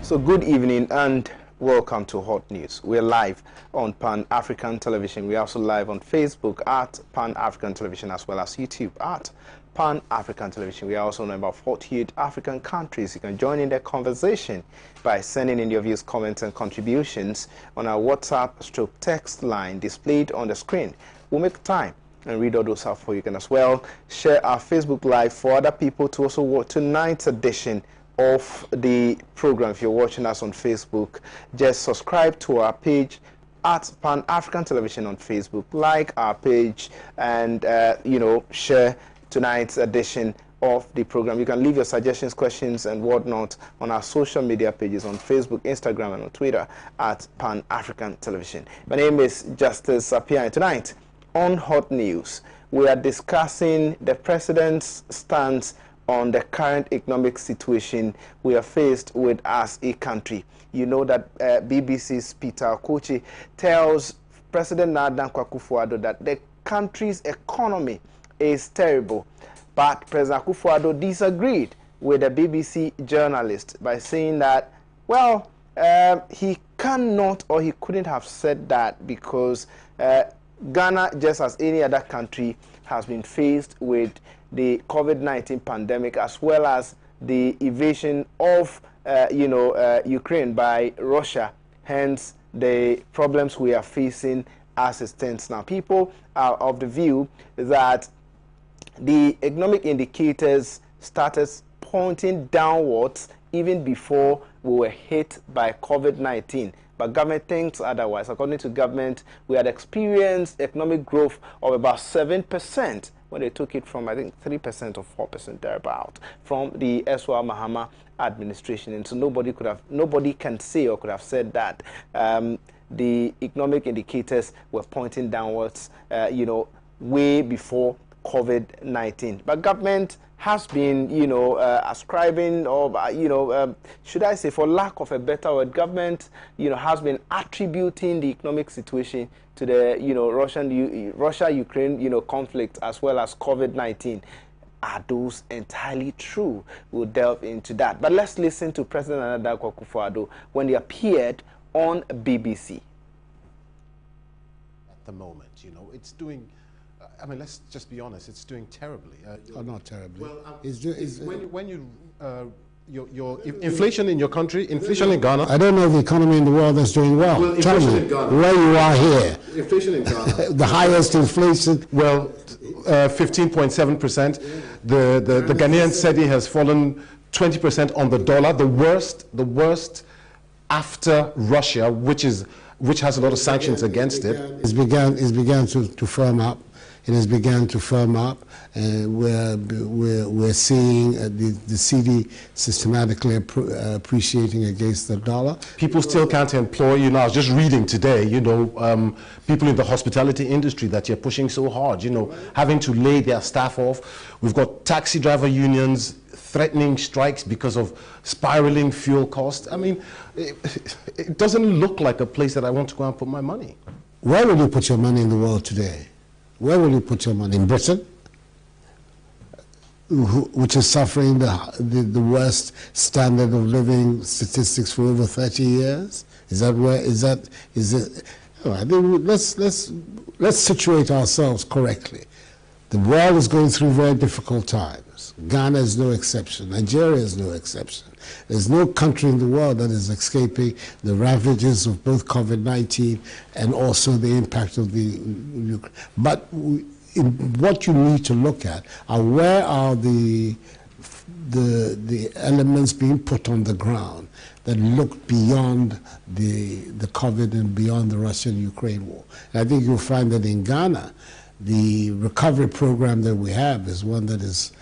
So good evening and welcome to Hot News. We're live on Pan-African Television. We're also live on Facebook at Pan-African Television, as well as YouTube at Pan-African Television. We are also in about 48 African countries. You can join in the conversation by sending in your views, comments, and contributions on our WhatsApp/text line displayed on the screen. We'll make time and read all those out for you. You can as well share our Facebook Live for other people to also watch tonight's edition of the program. If you're watching us on Facebook, just subscribe to our page at Pan-African Television on Facebook, like our page, and share tonight's edition of the program. You can leave your suggestions, questions, and whatnot on our social media pages on Facebook, Instagram, and on Twitter at Pan-African Television. My name is Justice Appiah, and tonight on Hot News, we are discussing the president's stance on the current economic situation we are faced with as a country. You know that BBC's Peter Okoche tells President Nana Akufo-Addo that the country's economy is terrible. But President Akufo-Addo disagreed with the BBC journalist by saying that, well, he cannot or he couldn't have said that because Ghana, just as any other country, has been faced with the COVID-19 pandemic, as well as the invasion of Ukraine by Russia, hence the problems we are facing as it stands now. People are of the view that the economic indicators started pointing downwards even before we were hit by COVID-19. But government thinks otherwise. According to government, we had experienced economic growth of about 7% when they took it from, I think, 3% or 4% thereabout from the Eswa Mahama administration. And so nobody can say or could have said that the economic indicators were pointing downwards, way before COVID-19. But government has been, ascribing, or, should I say, for lack of a better word, government, has been attributing the economic situation to the, Russia-Ukraine, conflict, as well as COVID-19. Are those entirely true? We'll delve into that. But let's listen to President Nana Akufo-Addo when he appeared on BBC. At the moment, it's doing... I mean, let's just be honest. It's doing terribly. Not terribly. Well, your inflation in your country, inflation in Ghana. I don't know the economy in the world that's doing well. Well, tell me in Ghana. where you are here. Inflation in Ghana. The highest inflation. Well, 15.7%. The Ghanaian cedi has fallen 20% on the dollar. The worst after Russia, which has a lot of sanctions against it. It's began to firm up. It has begun to firm up. We're seeing the cedi systematically appreciating against the dollar. People still can't employ, I was just reading today, people in the hospitality industry that you're pushing so hard, having to lay their staff off. We've got taxi driver unions threatening strikes because of spiraling fuel costs. I mean, it doesn't look like a place that I want to go and put my money. Where will you put your money in the world today? Where will you put your money? In Britain, which is suffering the worst standard of living statistics for over 30 years? Is it? Oh, I think let's situate ourselves correctly. The world is going through very difficult times. Ghana is no exception. Nigeria is no exception. There's no country in the world that is escaping the ravages of both COVID-19 and also the impact of the Ukraine. But what you need to look at are where are the elements being put on the ground that look beyond the COVID and beyond the Russian-Ukraine war. And I think you'll find that in Ghana, the recovery program that we have is one that is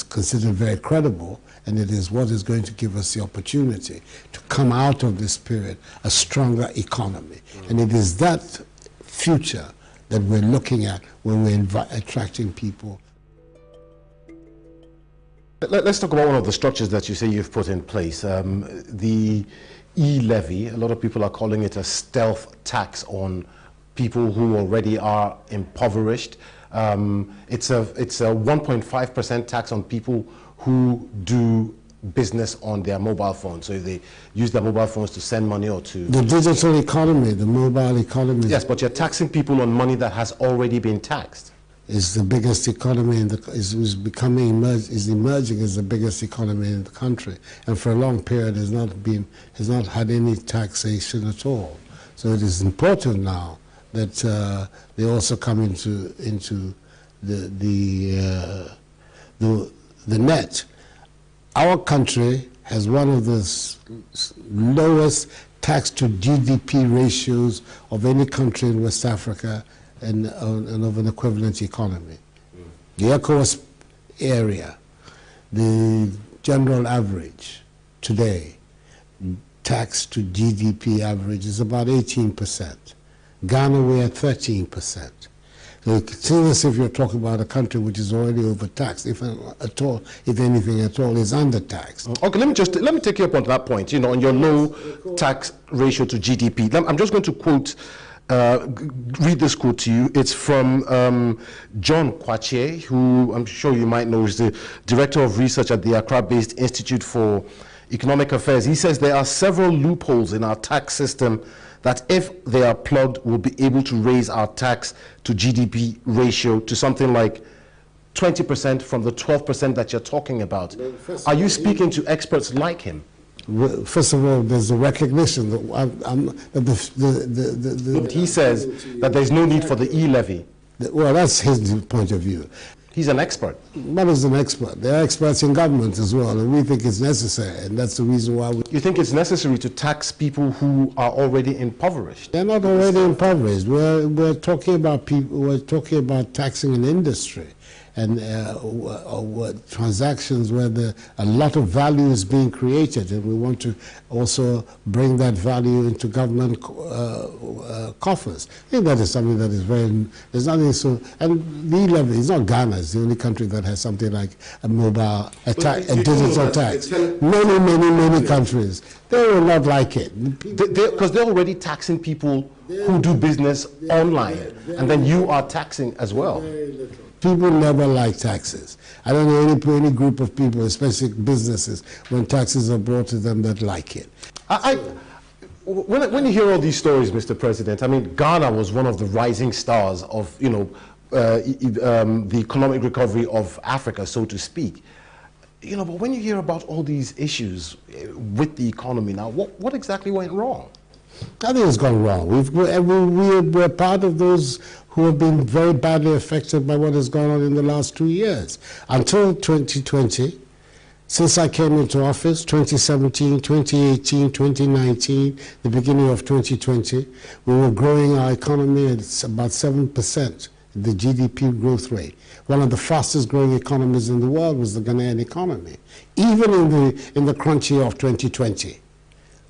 considered very credible, and it is what is going to give us the opportunity to come out of this period a stronger economy. And it is that future that we're looking at when we're attracting people. Let's talk about one of the structures that you say you've put in place. The e-levy, a lot of people are calling it a stealth tax on people who already are impoverished. It's a 1.5% tax on people who do business on their mobile phones. So if they use their mobile phones to send money or to... The digital economy, the mobile economy. Yes, but you're taxing people on money that has already been taxed. Is the biggest economy in the is emerging as the biggest economy in the country, and for a long period has not had any taxation at all. So it is important now that they also come into the net. Our country has one of the lowest tax to GDP ratios of any country in West Africa and of an equivalent economy. The ECOWAS area, the general average today, tax to GDP average is about 18%. Ghana, we're at 13%. So it's as if you're talking about a country which is already overtaxed, if anything at all, is undertaxed. Okay, let me take you up on that point. You know, on your low tax ratio to GDP. I'm just going to quote. Read this quote to you. It's from John Kwache, who I'm sure you might know is the Director of Research at the Accra-based Institute for Economic Affairs. He says there are several loopholes in our tax system that, if they are plugged, will be able to raise our tax to GDP ratio to something like 20% from the 12% that you're talking about. Are you speaking to experts like him? First of all, there's a recognition that he says that there's no need for the e-levy. Well, that's his point of view. He's an expert. But he's an expert. There are experts in government as well, and we think it's necessary, and that's the reason why we... You think it's necessary to tax people who are already impoverished? They're not already impoverished. We're talking about people. We're talking about taxing an industry and transactions where a lot of value is being created, and we want to also bring that value into government coffers. I think that is something that is very, there's nothing so, and the levy is not Ghana, it's the only country that has something like a mobile, a digital tax. Many countries, they will not like it. Because they're already taxing people who do business online, and then you are taxing as well. People never like taxes. I don't know any group of people, especially businesses, when taxes are brought to them that like it. When you hear all these stories, Mr. President, I mean, Ghana was one of the rising stars of, you know, the economic recovery of Africa, so to speak. You know, but when you hear about all these issues with the economy now, what exactly went wrong? Nothing has gone wrong. We're part of those who have been very badly affected by what has gone on in the last 2 years. Until 2020, since I came into office, 2017, 2018, 2019, the beginning of 2020, we were growing our economy at about 7%, the GDP growth rate. One of the fastest growing economies in the world was the Ghanaian economy, even in the crunch year of 2020.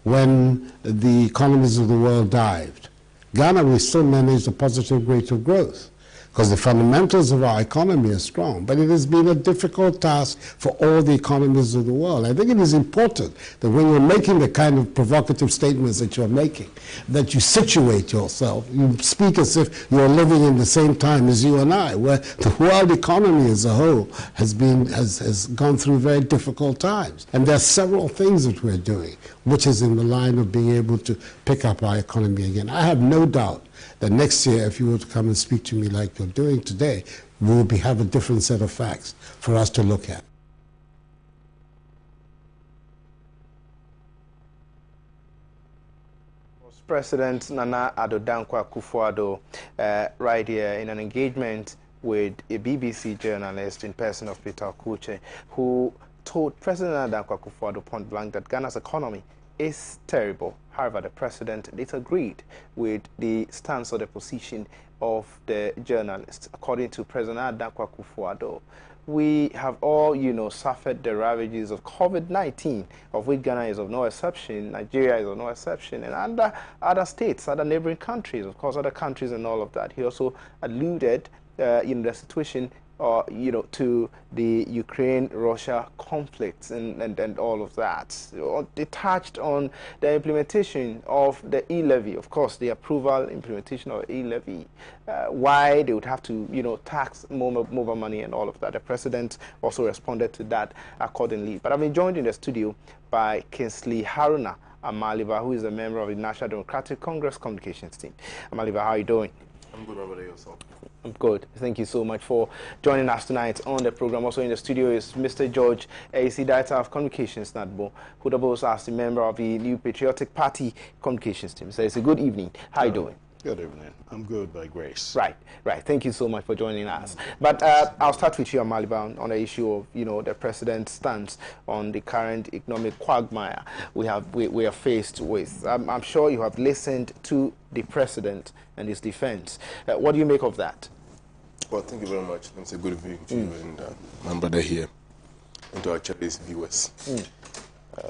When the economies of the world dived, Ghana, we still managed a positive rate of growth because the fundamentals of our economy are strong. But it has been a difficult task for all the economies of the world. I think it is important that when you're making the kind of provocative statements that you're making, that you situate yourself. You speak as if you're living in the same time as you and I, where the world economy as a whole has gone through very difficult times. And there are several things that we're doing, which is in the line of being able to pick up our economy again. I have no doubt that next year, if you were to come and speak to me like you're doing today, we will have a different set of facts for us to look at. President Nana Addo Dankwa Akufo-Addo right here in an engagement with a BBC journalist in person of Peter Okuche, who told President Nana Dankwa Akufo-Addo point blank that Ghana's economy is terrible. However, the president later agreed with the stance or the position of the journalist. According to President Dankwa Akufo-Addo, we have all, suffered the ravages of COVID-19, of which Ghana is of no exception, Nigeria is of no exception, and other states, other neighboring countries, of course, other countries and all of that. He also alluded, the situation you know, to the Ukraine-Russia conflicts and all of that. They touched on the implementation of the e-levy, of course, the approval implementation of e-levy, why they would have to, you know, tax mobile money and all of that. The president also responded to that accordingly. But I've been joined in the studio by Kingsley Haruna Amaliba, who is a member of the National Democratic Congress Communications team. Amaliba, how are you doing? I'm good. How about yourself? I'm good. Thank you so much for joining us tonight on the program. Also in the studio is Mr. George A.C. Director of Communications, NADBO, who doubles as a member of the New Patriotic Party Communications team. So it's a good evening. How are you doing? Good evening. I'm good by grace. Right. Thank you so much for joining us. But I'll start with you, Amaliba, on the issue of, you know, the president's stance on the current economic quagmire we are faced with. I'm sure you have listened to the president and his defense. What do you make of that? Well, thank you very much. It's a good evening to you and my brother here, and to our Chinese viewers.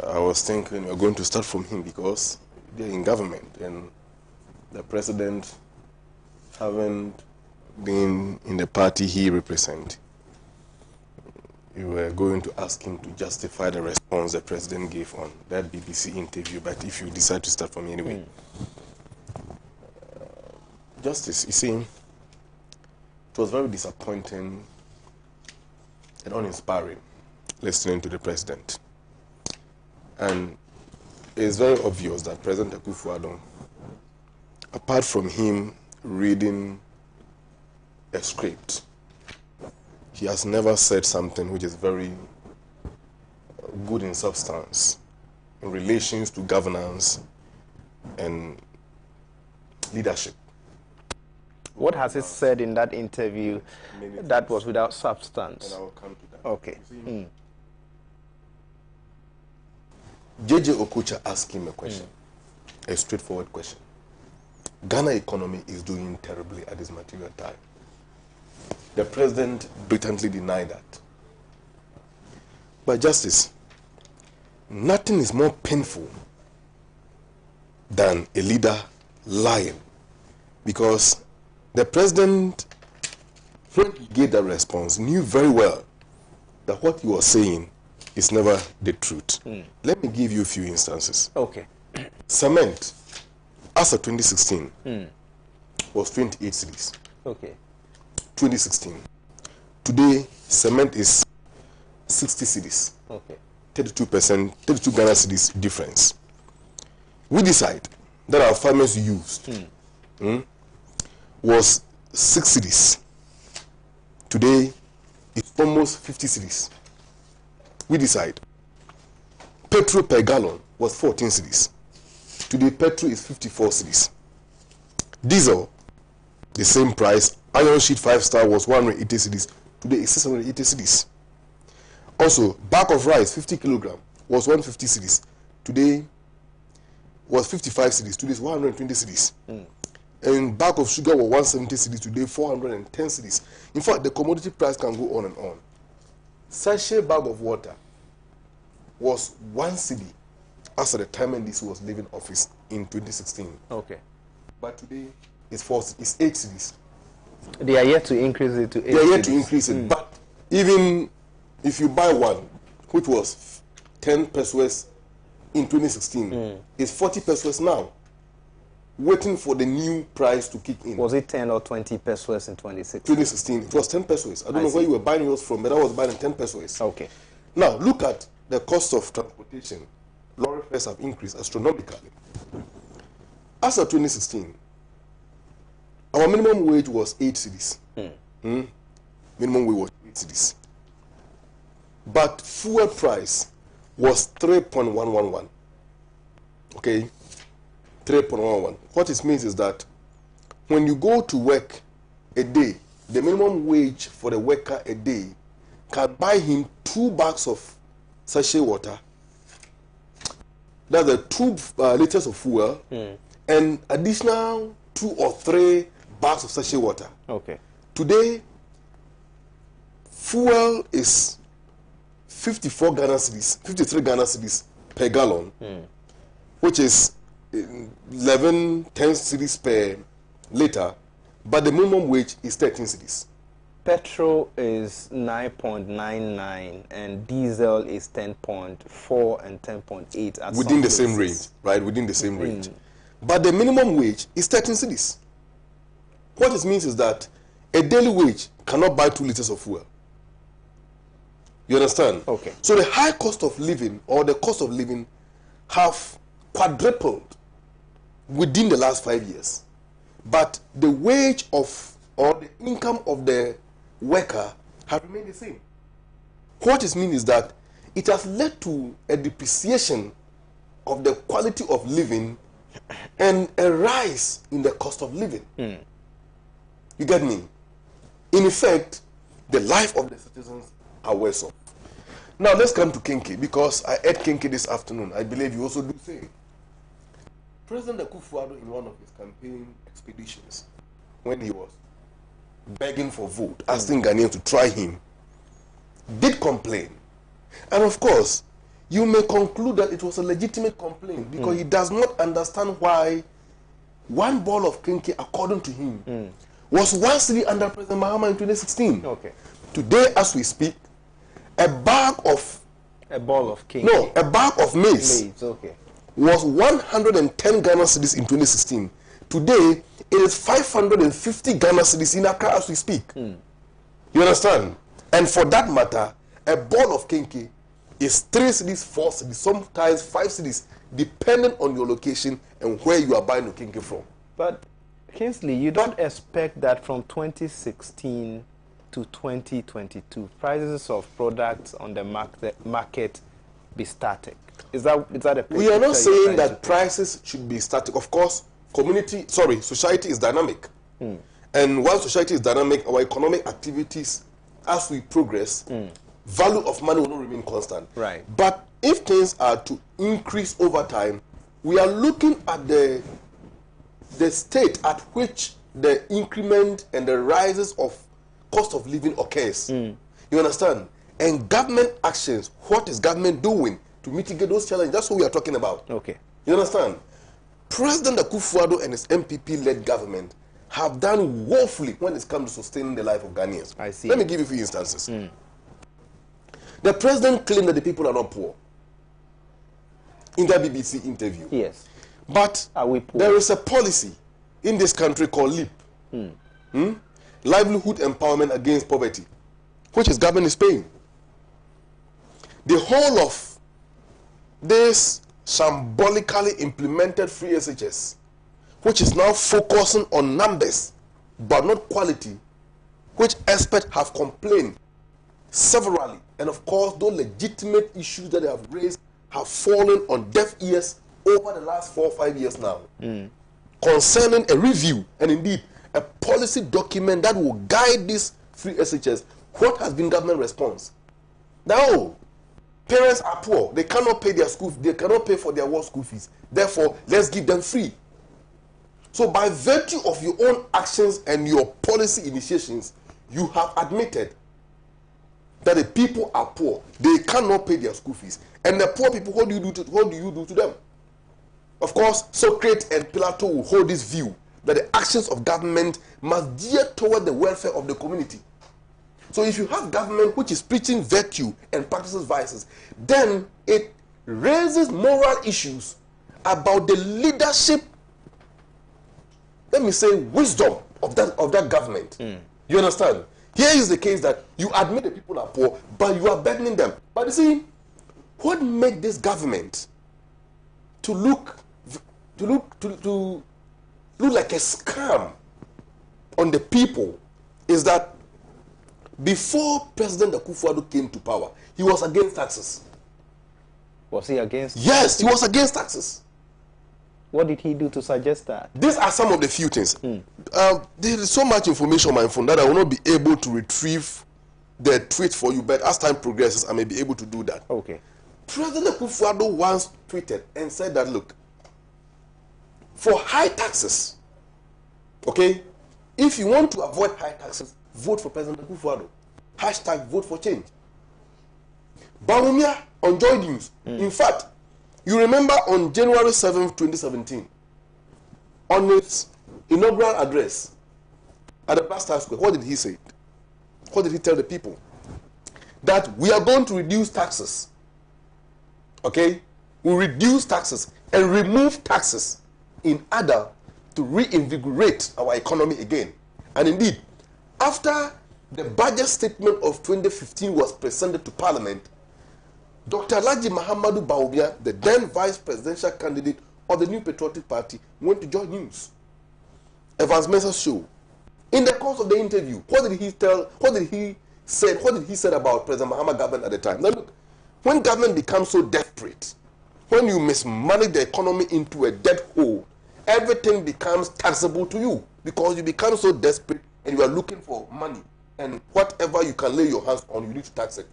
I was thinking we're going to start from him because they're in government, and the president, having been in the party he represents, you were going to ask him to justify the response the president gave on that BBC interview. But if you decide to start from me anyway, Justice, you see, it was very disappointing and uninspiring listening to the president. And it's very obvious that President Akufo-Addo, apart from him reading a script, he has never said something which is very good in substance in relations to governance and leadership. What has he said in that interview that was without substance? And I will come to that. Okay. JJ Okocha asked him a question, a straightforward question. Ghana economy is doing terribly at this material time. The president blatantly denied that. But Justice, nothing is more painful than a leader lying, because the president, when he gave that response, knew very well that what he was saying is never the truth. Let me give you a few instances. Okay. Cement, as of 2016, was 28 cedis. Okay. 2016. Today, cement is 60 cedis. Okay. 32%, 32 Ghana cedis difference. We decide that our farmers used was 6 cedis. Today, it's almost 50 cedis. We decide petrol per gallon was 14 cedis. Today, petrol is 54 cedis. Diesel, the same price. Iron sheet 5-star was 180 cedis. Today, it's 680 cedis. Also, bag of rice, 50 kilogram, was 150 cedis. Today, was 55 cedis. Today, it's 120 cedis. And bag of sugar was 170 cedis. Today, 410 cedis. In fact, the commodity price can go on and on. Sachet bag of water was 1 cedi as at the time when this was leaving office in 2016. Okay. But today, it's 8 cedis. They are yet to increase it to 8 They are yet to cedis. increase it. But even if you buy one, which was 10 pesos in 2016, it's 40 pesos now, waiting for the new price to kick in. Was it 10 or 20 pesos in 2016? 2016, it was 10 pesos. I don't know where you were buying yours from, but I was buying 10 pesos. Okay. Now, look at the cost of transportation. Lorry fares have increased astronomically. As of 2016, our minimum wage was 8 cedis. Minimum wage was 8 cedis. But fuel price was 3.111. Okay? 3.11. What it means is that when you go to work a day, the minimum wage for the worker a day can buy him 2 bags of sachet water. That's the 2 liters of fuel and additional 2 or 3 bags of sachet water. Okay. Today, fuel is 54 Ghana cedis, 53 Ghana cedis per gallon, which is 10 cedis per liter, but the minimum wage is 13 cedis. petrol is 9.99 and diesel is 10.4 and 10.8 within the same range, right? Within the same range. But the minimum wage is 13 cedis. What it means is that a daily wage cannot buy 2 liters of fuel. You understand? Okay. So the high cost of living or the cost of living have quadrupled within the last 5 years. But the wage of or the income of the worker have remained the same. What it means is that it has led to a depreciation of the quality of living and a rise in the cost of living. You get me? In effect, the life of the citizens are worse off. Now let's come to Kinky, because I ate Kinky this afternoon. I believe you also do the same. President Akufo-Addo, in one of his campaign expeditions, when he was begging for vote, asking Ghanaians to try him, did complain. And of course, you may conclude that it was a legitimate complaint because he does not understand why one ball of Kinky, according to him, was 1 cedi under President Mahama in 2016. Okay. Today, as we speak, a bag of maize okay. was 110 Ghana cedis in 2016. Today, it is 550 Ghana cedis in Accra as we speak. You understand? And for that matter, a ball of Kinky is 3 cedis, 4 cedis, sometimes 5 cedis, depending on your location and where you are buying the Kinky from. But Kingsley, you don't expect that from 2016 to 2022, prices of products on the market be static. Is that a picture? We are not saying that prices should be static. Of course, society is dynamic. And while society is dynamic, our economic activities, as we progress, value of money will not remain constant. Right. But if things are to increase over time, we are looking at the state at which the increment and the rises of cost of living occurs. You understand? And government actions, what is government doing to mitigate those challenges? That's what we are talking about. Okay. You understand? President Akufo-Addo and his MPP-led government have done woefully when it comes to sustaining the life of Ghanaians. I see. Let me give you a few instances. The president claimed that the people are not poor in that BBC interview. Yes. But are we poor? There is a policy in this country called LEAP. Livelihood Empowerment Against Poverty, which his government is paying. The whole of this symbolically implemented free SHS, which is now focusing on numbers but not quality, which experts have complained severally, and of course those legitimate issues that they have raised have fallen on deaf ears over the last 4 or 5 years now, concerning a review and indeed a policy document that will guide this free SHS. What has been government response? Now, parents are poor. They cannot pay their school. They cannot pay for their war school fees. Therefore, let's give them free. So, by virtue of your own actions and your policy initiations, you have admitted that the people are poor. They cannot pay their school fees. And the poor people, what do you do to them? Of course, Socrates and Plato will hold this view that the actions of government must gear toward the welfare of the community. So if you have government which is preaching virtue and practices vices, then it raises moral issues about the leadership, let me say, wisdom of that government. You understand? Here is the case that you admit the people are poor, but you are burdening them. But you see, what makes this government to look like a scam on the people is that before President Akufo-Addo came to power, he was against taxes. Was he against? Yes, he was against taxes. What did he do to suggest that? These are some of the few things. There is so much information on my phone that I will not be able to retrieve the tweet for you, but as time progresses, I may be able to do that. Okay. President Akufo-Addo once tweeted and said that, look, for high taxes, okay, if you want to avoid high taxes, vote for President Akufo-Addo. Hashtag vote for change. Bawumia on Joy News. In fact, you remember on January 7, 2017, on his inaugural address at the Black Star Square, what did he say? What did he tell the people? That we are going to reduce taxes. Okay? We'll reduce taxes and remove taxes in order to reinvigorate our economy again. And indeed, after the budget statement of 2015 was presented to Parliament, Dr. Alhaji Muhammadu Bawumia, the then vice presidential candidate of the New Patriotic Party, went to Joy News, Evans Mensah's show. In the course of the interview, what did he say about President Mahama government at the time? Now look, when government becomes so desperate, when you mismanage the economy into a dead hole, everything becomes taxable to you because you become so desperate and you are looking for money. And whatever you can lay your hands on, you need to tax it.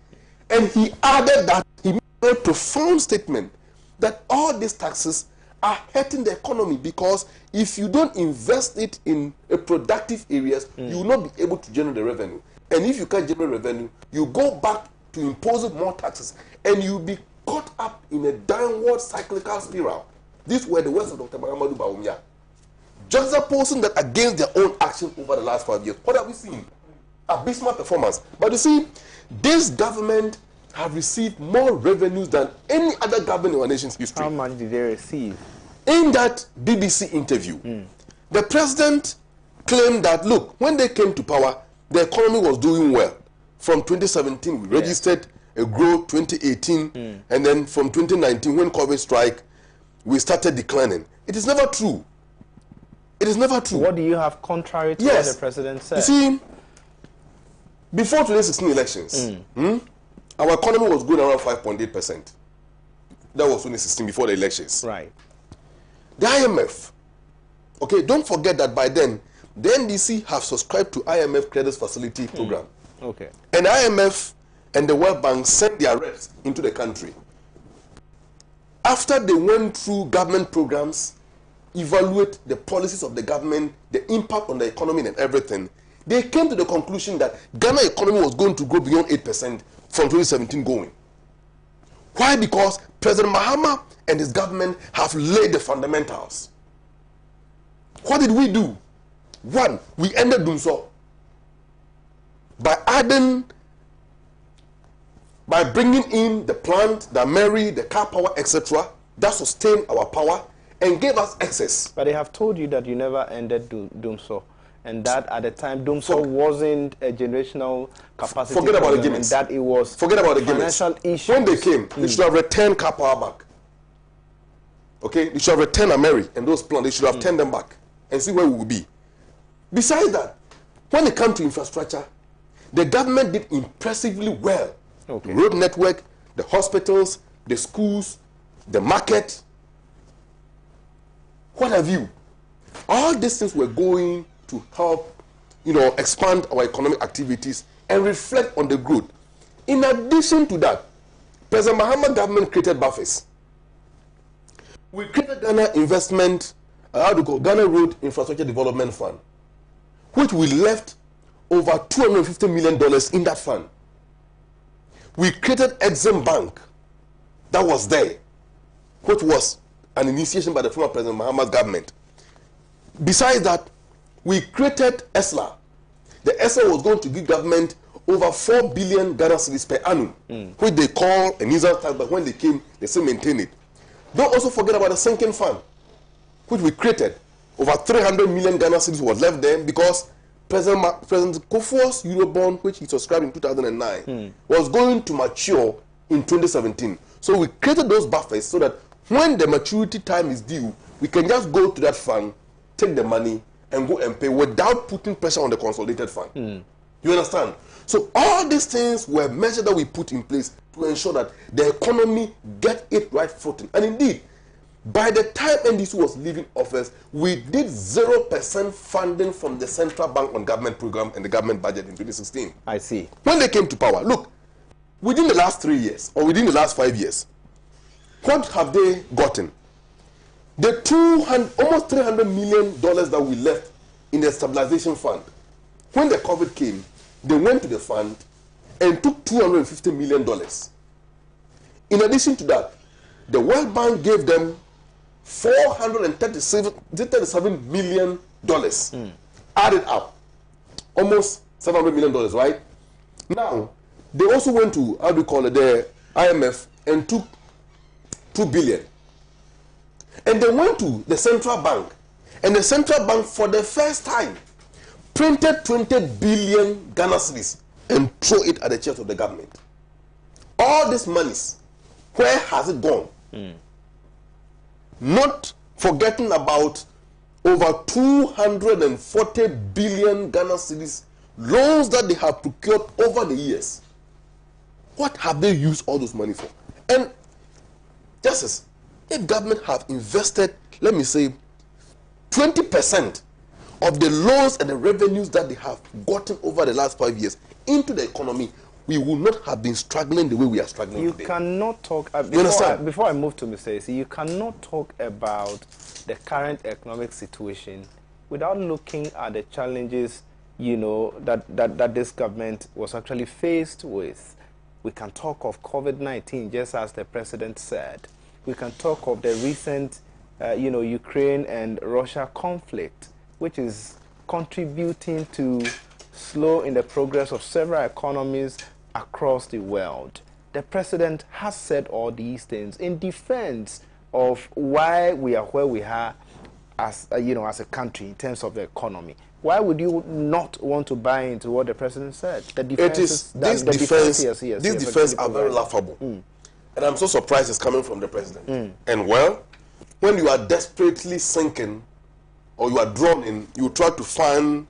And he added that he made a profound statement that all these taxes are hurting the economy because if you don't invest it in productive areas, you will not be able to generate the revenue. And if you can't generate revenue, you go back to imposing more taxes and you'll be caught up in a downward cyclical spiral. These were the words of Dr. Muhammadu Bawumia. Juxtaposing that against their own action over the last 5 years. What have we seen? Abysmal performance. But you see, this government have received more revenues than any other government in our nation's history. How much did they receive? In that BBC interview, the president claimed that, look, when they came to power, the economy was doing well. From 2017, we registered a growth, 2018, and then from 2019, when COVID struck, we started declining. It is never true. It is never true. What do you have contrary to what the president said? You see, before 2016 elections, our economy was growing around 5.8%. That was 2016, before the elections. Right. The IMF, okay, don't forget that by then, the NDC have subscribed to IMF Credit Facility Program. Okay. And IMF and the World Bank sent their reps into the country. After they went through government programs, evaluate the policies of the government, the impact on the economy and everything, they came to the conclusion that Ghana economy was going to grow beyond 8% from 2017 going. Why? Because President Mahama and his government have laid the fundamentals. What did we do? One, we ended Dumsor by bringing in the plant, the Mary, the car power, etc. That sustained our power and gave us access. But they have told you that you never ended Dumsor, and that at the time Dumsor wasn't a generational capacity. Forget about the gimmicks. That it was. Forget about the gimmicks. Financial issues. When they came, they should have returned car power back. Okay, they should have returned Ameri and those plants. They should have turned them back and see where we will be. Besides that, when it comes to infrastructure, the government did impressively well. Okay. The road network, the hospitals, the schools, the market. What have you? All these things were going to help, expand our economic activities and reflect on the growth. In addition to that, President Mahama government created buffers. We created Ghana Ghana Road Infrastructure Development Fund, which we left over $250 million in that fund. We created Exim Bank, that was there, which was an initiation by the former President Mahama's government. Besides that, we created ESLA. The ESLA was going to give government over 4 billion Ghana cedis per annum, which they call an insult tax, but when they came, they still maintain it. Don't also forget about the sinking fund, which we created. Over 300 million Ghana cedis was left there because President Kufuor's Eurobond, which he subscribed in 2009, was going to mature in 2017. So we created those buffers so that when the maturity time is due, we can just go to that fund, take the money, and go and pay without putting pressure on the consolidated fund. You understand? So all these things were measures that we put in place to ensure that the economy get it right footing. And indeed, by the time NDC was leaving office, we did 0% funding from the central bank on government program and the government budget in 2016. I see. When they came to power, look, within the last 3 years or within the last 5 years, what have they gotten? The almost $300 million that we left in the stabilization fund. When the COVID came, they went to the fund and took $250 million. In addition to that, the World Bank gave them $437 million. Added up, almost $700 million, right? Now, they also went to, how do you call it, the IMF and took 2 billion. And they went to the central bank. And the central bank, for the first time, printed 20 billion Ghana cedis and throw it at the chest of the government. All these monies, where has it gone? Not forgetting about over 240 billion Ghana cedis loans that they have procured over the years. What have they used all those money for? And Justice, if government have invested, let me say, 20% of the loans and the revenues that they have gotten over the last 5 years into the economy, we would not have been struggling the way we are struggling today. You cannot talk... before I move to Mr. Esi, you cannot talk about the current economic situation without looking at the challenges, you know, that this government was actually faced with. We can talk of COVID-19, just as the president said. We can talk of the recent, Ukraine and Russia conflict, which is contributing to slow in the progress of several economies across the world. The president has said all these things in defense of why we are where we are as a country in terms of the economy. Why would you not want to buy into what the president said? The defense this defense are very laughable. And I'm so surprised it's coming from the president. And well, when you are desperately sinking or you are drawn in, you try to find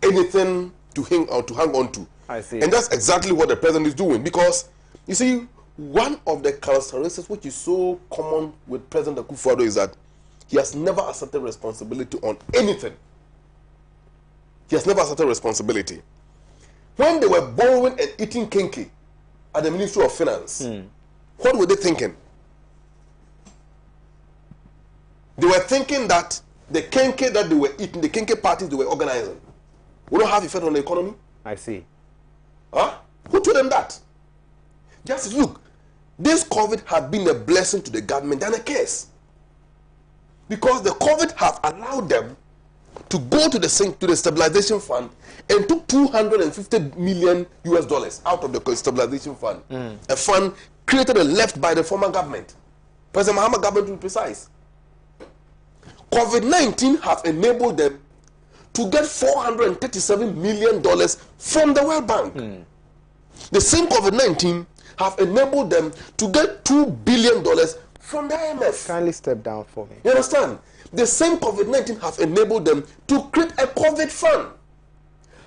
anything to hang on to. I see. And that's exactly what the president is doing. Because, you see, one of the characteristics which is so common with President Akufo-Addo is that he has never accepted responsibility on anything. He has never accepted responsibility. When they were borrowing and eating kenke at the Ministry of Finance, what were they thinking? They were thinking that the kenke that they were eating, the kenke parties they were organizing, would not have effect on the economy. I see. Huh? Who told them that? Just look, this COVID has been a blessing to the government than a curse. Because the COVID have allowed them to go to the stabilization fund and took $250 million out of the stabilization fund. A fund created and left by the former government. President Mahama government to be precise. COVID-19 have enabled them to get $437 million from the World Bank. The same COVID-19 have enabled them to get $2 billion from the IMF. Kindly step down for me. You understand? The same COVID-19 have enabled them to create a COVID fund.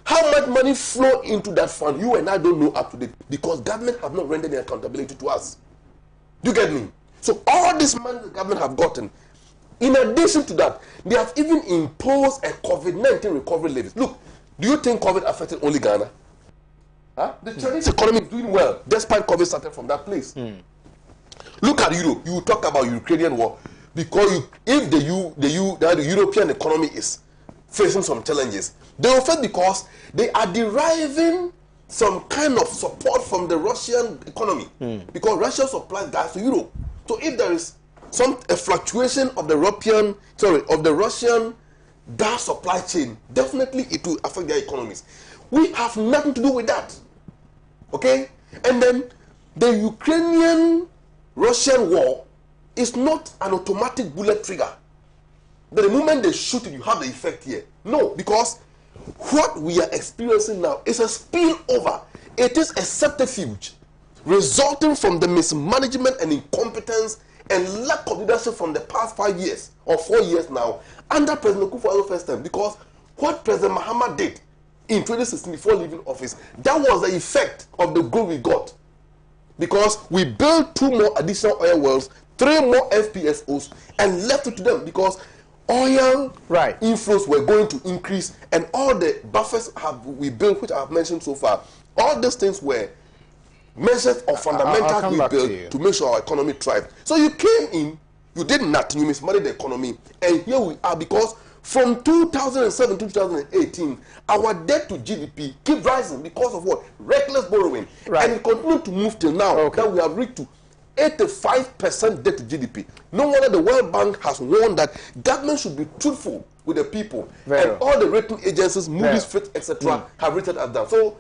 How much money flow into that fund, you and I don't know up to date, because government have not rendered the accountability to us. Do you get me? So all this money the government have gotten, in addition to that, they have even imposed a COVID-19 recovery levy. Look, do you think COVID affected only Ghana? Huh? The Chinese economy is doing well, despite COVID started from that place. Look at Europe. You talk about Ukrainian war, because if the European economy is facing some challenges, they will face because they are deriving some kind of support from the Russian economy, because Russia supplies gas to Europe. So if there is a fluctuation of the Russian gas supply chain, definitely it will affect their economies. We have nothing to do with that. Okay? And then the Ukrainian-Russian war is not an automatic bullet trigger. But the moment they shoot it, you have the effect here. No, because what we are experiencing now is a spillover. It is a subterfuge resulting from the mismanagement and incompetence and lack of leadership from the past 5 years or 4 years now under President Akufo-Addo first time. Because what President Mahama did in 2016 before leaving office, that was the effect of the growth we got. Because we built 2 more additional oil wells, 3 more FPSOs, and left it to them because oil inflows were going to increase, and all the buffers we built, which I have mentioned so far, all these things were measures of fundamentals we built to make sure our economy thrived. So you came in, you did nothing, you mismanaged the economy, and here we are because from 2007 to 2018, our debt to GDP keeps rising because of what? Reckless borrowing. And it continues to move till now that we have reached to 85% debt to GDP. No wonder the World Bank has warned that government should be truthful with the people. And all the rating agencies, Moody's, Fitch, etc., have rated us down. So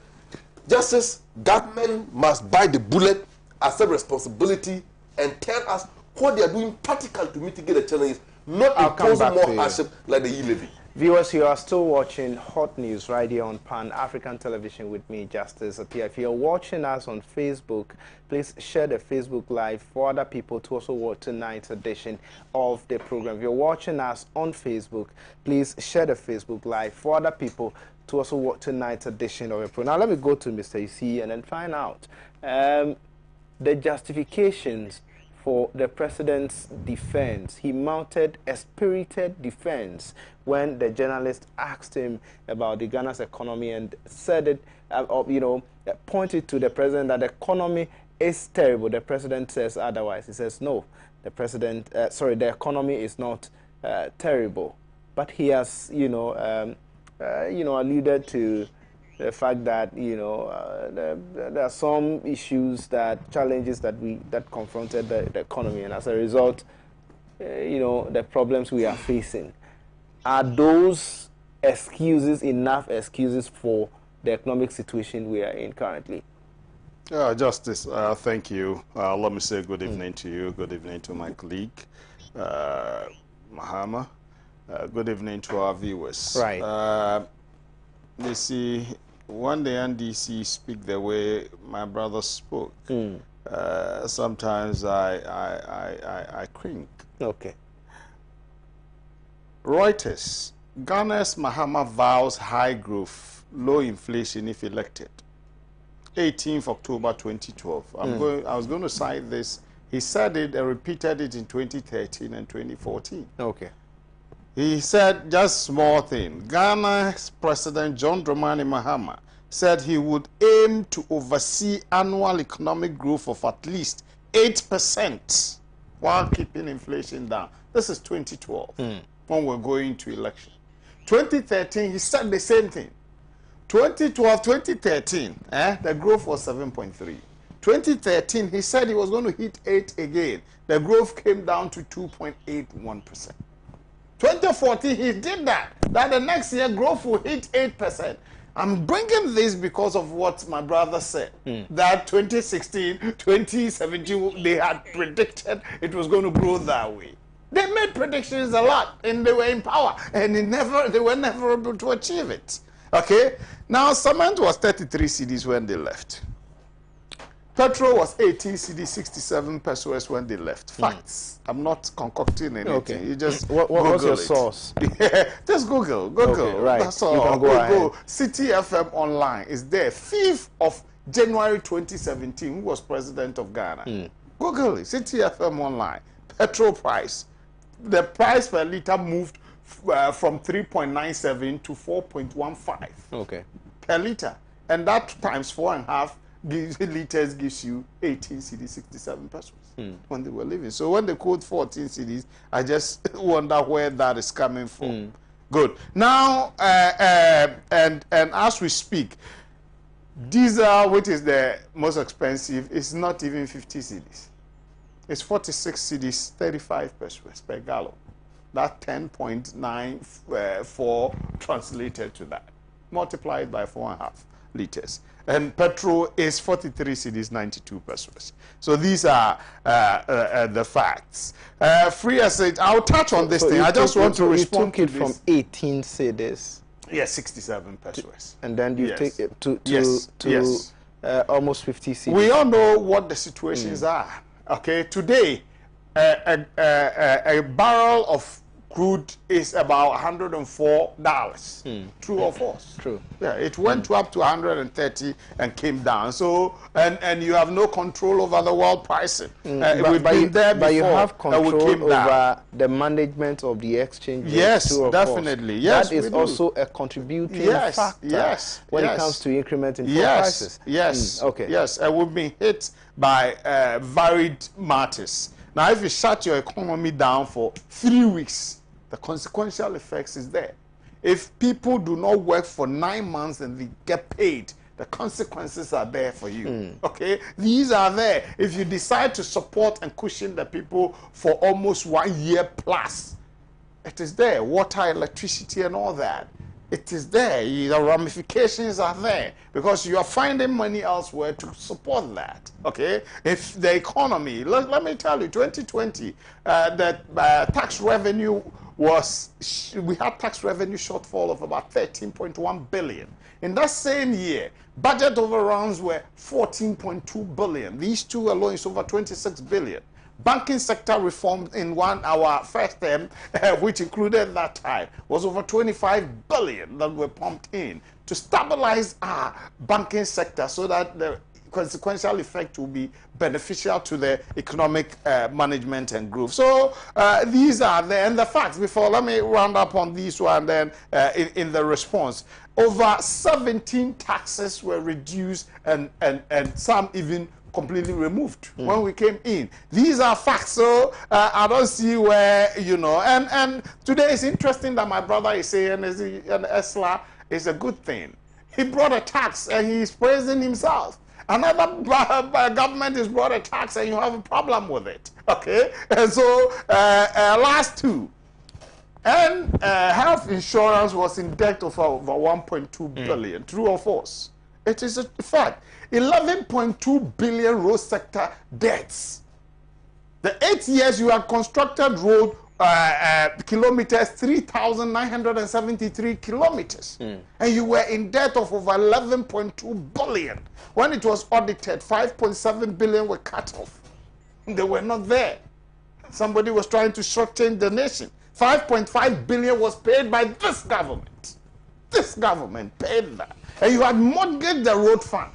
Justice, government must bite the bullet, accept responsibility, and tell us what they are doing practical to mitigate the challenges, not imposing more hardship like the e-levy. Viewers, you are still watching Hot News right here on Pan-African Television with me, Justice Appiah. If you're watching us on Facebook, please share the Facebook Live for other people to also watch tonight's edition of the program. If you're watching us on Facebook, please share the Facebook Live for other people to also watch tonight's edition of the program. Now, let me go to Mr. Isi and then find out the justifications for the president's defense. He mounted a spirited defense when the journalist asked him about the Ghana's economy and said it, pointed to the president that the economy is terrible. The president says otherwise. He says no, the economy is not terrible. But he has, alluded to the fact that there are some issues, challenges that confronted the economy, and as a result, the problems we are facing. Are those excuses enough excuses for the economic situation we are in currently? Justice, thank you. Let me say good evening to you. Good evening to my colleague, Mahama. Good evening to our viewers. Right. You see, when the NDC speak the way my brother spoke, sometimes I cringe. Okay. Reuters, Ghana's Mahama vows high growth, low inflation if elected. 18th October 2012. I was going to cite this. He said it and repeated it in 2013 and 2014. Okay. He said just small thing. Ghana's President John Dramani Mahama said he would aim to oversee annual economic growth of at least 8% while keeping inflation down. This is 2012 when we're going to election. 2013, he said the same thing. 2012, 2013, the growth was 7.3. 2013, he said he was going to hit 8 again. The growth came down to 2.81%. 2014, he did that. That the next year, growth will hit 8%. I'm bringing this because of what my brother said. That 2016, 2017, they had predicted it was going to grow that way. They made predictions a lot, and they were in power, and they were never able to achieve it. Okay? Now, cement was 33 cedis when they left. Petrol was 18 cedis, 67 pesos when they left. Facts. I'm not concocting anything. Okay. You just what's your source? Just Google. Okay, right. That's all. You can go City FM Online is there. 5th of January 2017, who was president of Ghana. Google it. City FM Online. Petrol price. The price per liter moved from 3.97 to 4.15. Okay. Per liter. And that times 4.5 liters gives you 18 cedis, 67 pesos when they were living. So when they quote 14 cedis, I just wonder where that is coming from. Good. Now, and as we speak, diesel, which is the most expensive, is not even 50 cedis. It's 46 cedis, 35 pesos per gallon. That 10.94 translated to that. Multiplied by 4.5 liters. And petrol is 43 cedis, 92 pesos. So these are the facts. Free asset, I'll touch on this thing. I just want to respond to this. You took it from 18 cedis. Yes, 67 pesos. And then you take it to almost 50 cedis. We all know what the situations are. Okay, today, a barrel of crude is about $104. True or false? True. Yeah, it went up to 130 and came down. So, and you have no control over the world pricing. We've been there before. But you have control over down. the management of the exchange. Yes, too, definitely. Yes, that is also a contributing factor when it comes to increment in prices. Yes. Okay. Yes, and we've been hit by varied matters. Now, if you shut your economy down for 3 weeks, the consequential effects is there. If people do not work for 9 months and they get paid, the consequences are there for you. Okay? These are there. If you decide to support and cushion the people for almost 1 year plus, it is there. Water, electricity, and all that. It is there. The ramifications are there because you are finding money elsewhere to support that. Okay, if the economy, let me tell you, 2020, the tax revenue we had tax revenue shortfall of about 13.1 billion. In that same year, budget overruns were 14.2 billion. These two alone is over 26 billion. Banking sector reform in our first term, which included that time, was over 25 billion that were pumped in to stabilize our banking sector so that the consequential effect will be beneficial to the economic management and growth. So these are there. And the facts, before, let me round up on this one then in the response. Over 17 taxes were reduced and some even completely removed when we came in. These are facts, so I don't see where, you know, and today it's interesting that my brother is saying ESLA is a good thing. He brought a tax and he's praising himself. Another government has brought a tax and you have a problem with it, okay? And so last two, and health insurance was in debt of over 1.2 billion, true or false? It is a fact. 11.2 billion road sector debts. The 8 years you have constructed road kilometers, 3,973 kilometers. And you were in debt of over 11.2 billion. When it was audited, 5.7 billion were cut off. They were not there. Somebody was trying to shortchange the nation. 5.5 billion was paid by this government. This government paid that. And you had mortgaged the road fund.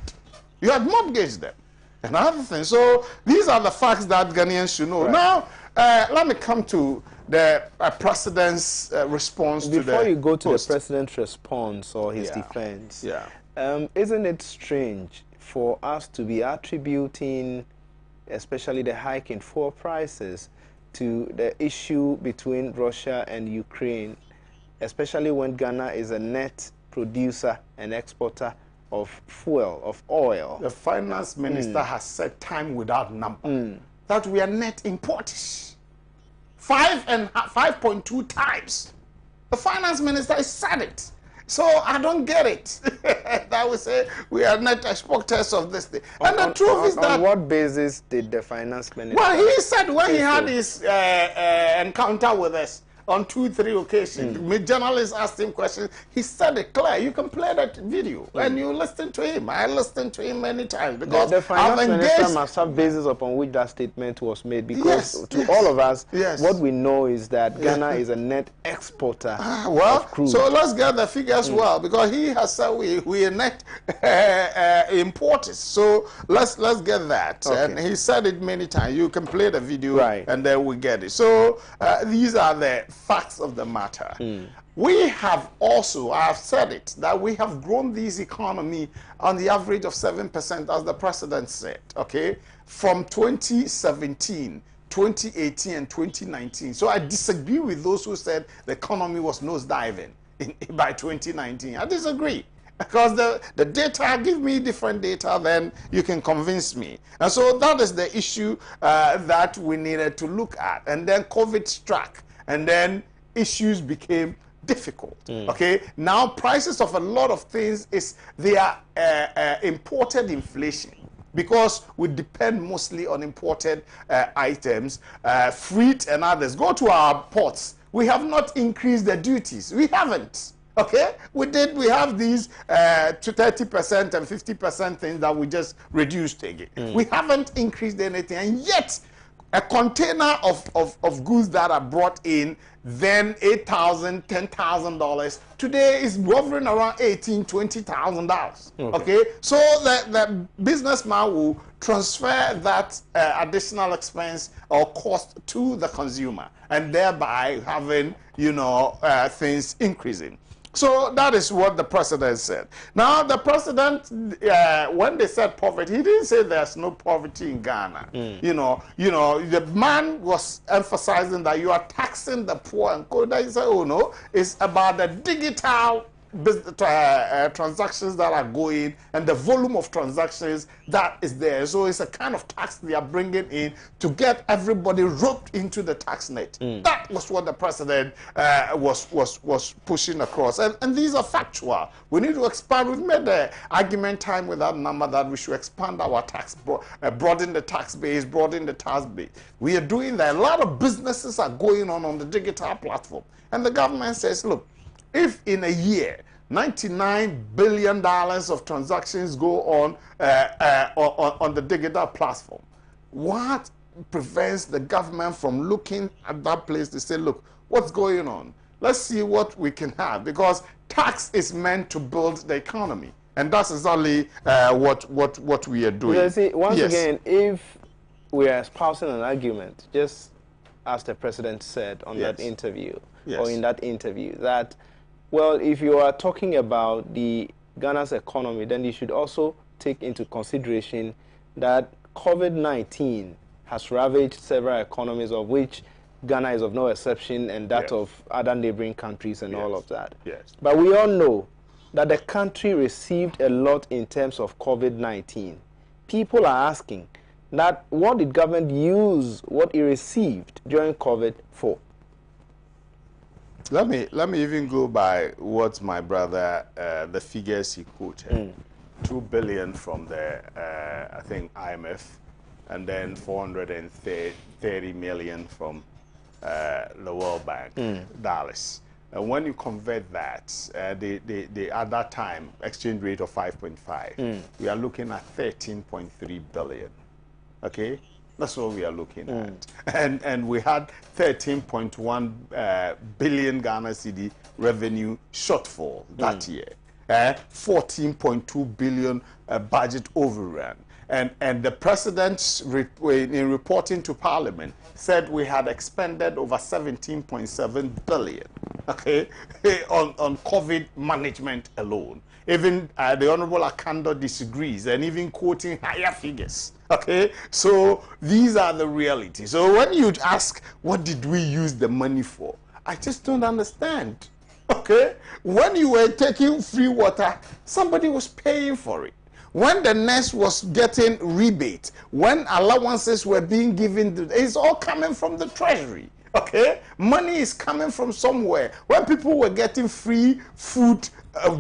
You had mortgaged them. Another thing. So these are the facts that Ghanaians should know. Right. Now, let me come to the president's response to the... Before you go to the president's response or his defense, isn't it strange for us to be attributing, especially the hike in fuel prices, to the issue between Russia and Ukraine, especially when Ghana is a net producer and exporter of fuel, of oil? The finance minister has said time without number that we are net importers. 5.2 times. The finance minister has said it. So I don't get it. That would say we are net exporters of this thing. And the truth is that... On what basis did the finance minister... Well, he said when he had his encounter with us, on 2-3 occasions, journalists asked him questions. He said it clear. You can play that video and you listen to him. I listened to him many times because the finance minister must have basis upon which that statement was made. Because all of us, what we know is that Ghana is a net exporter of crude. So let's get the figures well, because he has said we are net importers. So let's get that. Okay. And he said it many times. You can play the video and then we get it. So these are the facts of the matter. We have also, I have said it, that we have grown this economy on the average of 7%, as the president said, okay, from 2017, 2018, and 2019. So I disagree with those who said the economy was nosediving by 2019. I disagree. Because the data, give me different data, then you can convince me. And so that is the issue that we needed to look at. And then COVID struck. And then issues became difficult. Okay, now prices of a lot of things they are imported inflation, because we depend mostly on imported items, freight and others. Go to our ports. We have not increased the duties. We haven't. Okay, we have these to 30% and 50% things that we just reduced again. We haven't increased anything, and yet a container of goods that are brought in, then $8,000, $10,000, today is hovering around $18,000, $20,000. Okay, so the businessman will transfer that additional expense or cost to the consumer, and thereby having, you know, things increasing. So that is what the president said. Now, the president, when they said poverty, he didn't say there's no poverty in Ghana. You know, the man was emphasizing that you are taxing the poor and cold. He said, oh no, it's about the digital transactions that are going and the volume of transactions that is there. So it's a kind of tax they are bringing in to get everybody roped into the tax net. That was what the president was pushing across. And these are factual. We need to expand. We've made the argument time with that number that we should expand our tax, broaden the tax base, broaden the tax base. We are doing that. A lot of businesses are going on the digital platform. And the government says, look, if in a year, $99 billion of transactions go on the digital platform, what prevents the government from looking at that place to say, look, what's going on? Let's see what we can have, because tax is meant to build the economy. And that's exactly what we are doing. Because see, once again, if we are espousing an argument, just as the president said on that interview, or in that interview, that, well, if you are talking about the Ghana's economy, then you should also take into consideration that COVID-19 has ravaged several economies, of which Ghana is of no exception, and that of other neighboring countries and all of that. But we all know that the country received a lot in terms of COVID-19. People are asking that what did government use what it received during COVID for? Let me even go by what my brother, the figures he quoted. 2 billion from the, I think, IMF, and then 430 million from the World Bank dollars. And when you convert that, the at that time exchange rate of 5.5, we are looking at 13.3 billion. Okay, that's what we are looking at. And we had 13.1 billion Ghana cedi revenue shortfall that year. 14.2 billion budget overrun. And the president, in reporting to Parliament, said we had expended over 17.7 billion, okay, on COVID management alone. Even the Honorable Akando disagrees, and even quoting higher figures. Okay, so these are the realities. So when you ask, what did we use the money for? I just don't understand. Okay, when you were taking free water, somebody was paying for it. When the nurse was getting rebate, when allowances were being given, it's all coming from the treasury. Okay, money is coming from somewhere. When people were getting free food,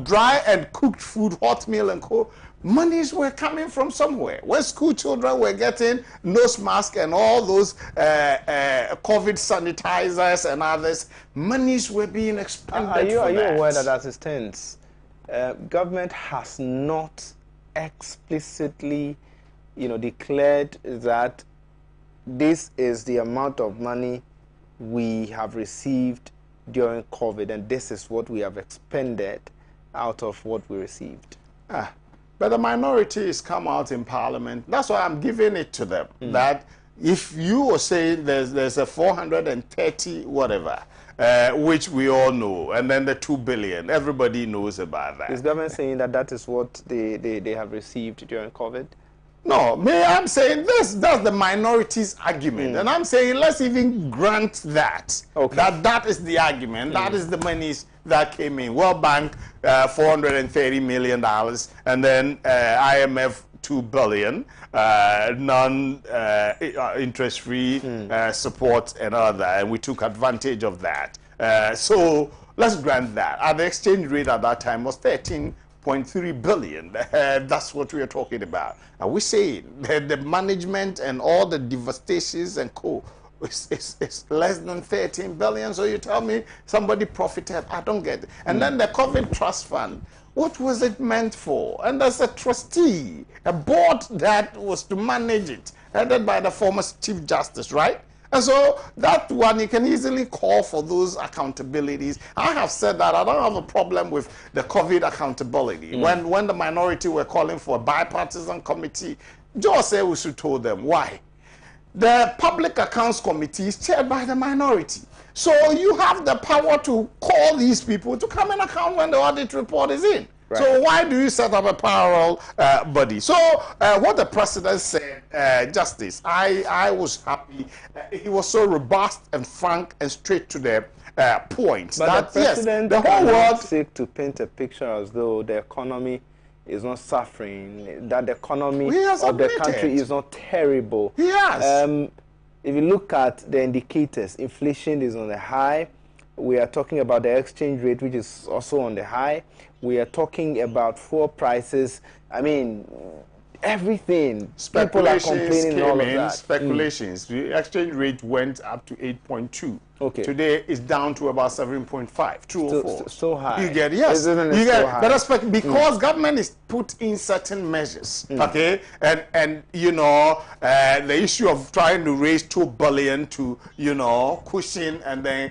dry and cooked food, hot meal and co, monies were coming from somewhere. When school children were getting nose masks and all those COVID sanitizers and others, monies were being expended. Are you aware that as it stands, government has not explicitly, declared that this is the amount of money we have received during COVID, and this is what we have expended out of what we received? But the minorities come out in Parliament. That's why I'm giving it to them. That if you were saying there's a 430 whatever, which we all know, and then the 2 billion, everybody knows about that. Is government saying that that is what they have received during COVID? No, I'm saying this, that's the minorities' argument. And I'm saying let's even grant that. Okay. That is the argument. That is the monies that came in. World Bank, $430 million, and then IMF, 2 billion, non-interest-free support and all that, and we took advantage of that. So let's grant that. The exchange rate at that time was 13.3 billion. That's what we are talking about. Are we saying that the management and all the devastations and co is less than 13 billion? So you tell me somebody profited? I don't get it. And then the COVID Trust Fund, what was it meant for? And there's a trustee, a board that was to manage it, headed by the former Chief Justice, right? And so that one, you can easily call for those accountabilities. I have said that I don't have a problem with the COVID accountability. When the minority were calling for a bipartisan committee, Jose Owusu told them, why? The Public Accounts Committee is chaired by the minority. So you have the power to call these people to come and account when the audit report is in. Right. So why do you set up a parallel body? So what the president said, Justice, I was happy. He was so robust and frank and straight to the point. But That, the president yes, the whole world seek to paint a picture as though the economy is not suffering, that the economy of the country is not terrible. Yes. If you look at the indicators, inflation is on the high. We are talking about the exchange rate, which is also on the high. We are talking about fuel prices. I mean, everything. People are complaining all of that. Speculations. The exchange rate went up to 8.2. Okay. Today it's down to about 7.5. True or false? So high. You get, yes. Isn't it you so get, high? but because government is put in certain measures, okay, and you know the issue of trying to raise 2 billion to cushion and then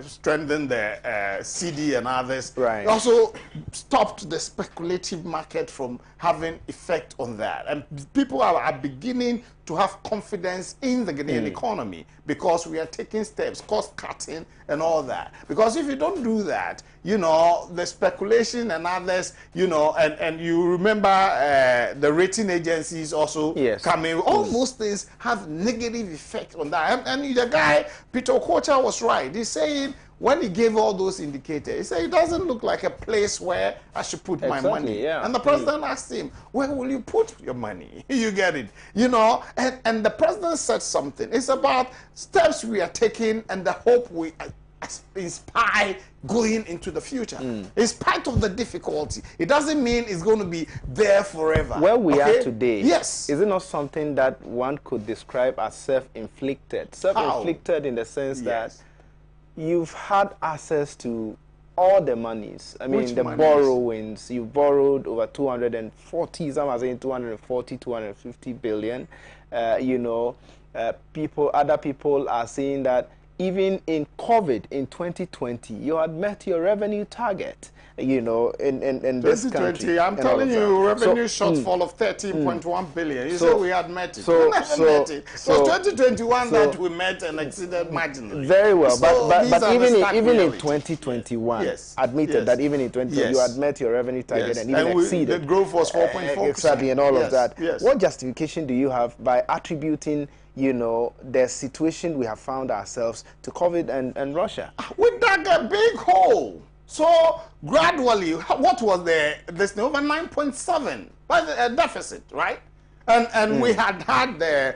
strengthen the CD and others. Right. Also stopped the speculative market from having effect on that, and people are beginning to have confidence in the Ghanaian economy because we are taking steps, cost cutting and all that. Because if you don't do that, the speculation and others, and you remember the rating agencies also coming, all those things have negative effect on that. And the guy, Peter Okocha, was right. He's saying, when he gave all those indicators, he said, it doesn't look like a place where I should put my money. Yeah. And the president asked him, where will you put your money? You get it. And the president said something. It's about steps we are taking and the hope we inspire going into the future. In spite of the difficulty, it doesn't mean it's going to be there forever. Where we are today, yes, is it not something that one could describe as self-inflicted? Self-inflicted in the sense that you've had access to all the monies. I mean, the borrowings. You borrowed over 240, some are saying 240, 250 billion. Other people are saying that even in COVID in 2020, you had met your revenue target. In this country. I'm telling you, revenue shortfall of 13.1 billion. You said we had met it. We never met it. So 2021 that we met and exceeded marginally. Very well, but even in 2021, admitted that even in 2020 you had met your revenue target and even exceeded. The growth was 4.4%. Exactly, and all of that. What justification do you have by attributing the situation we have found ourselves to COVID and Russia? We dug a big hole. So gradually, what was this over 9.7 deficit, right? And we had the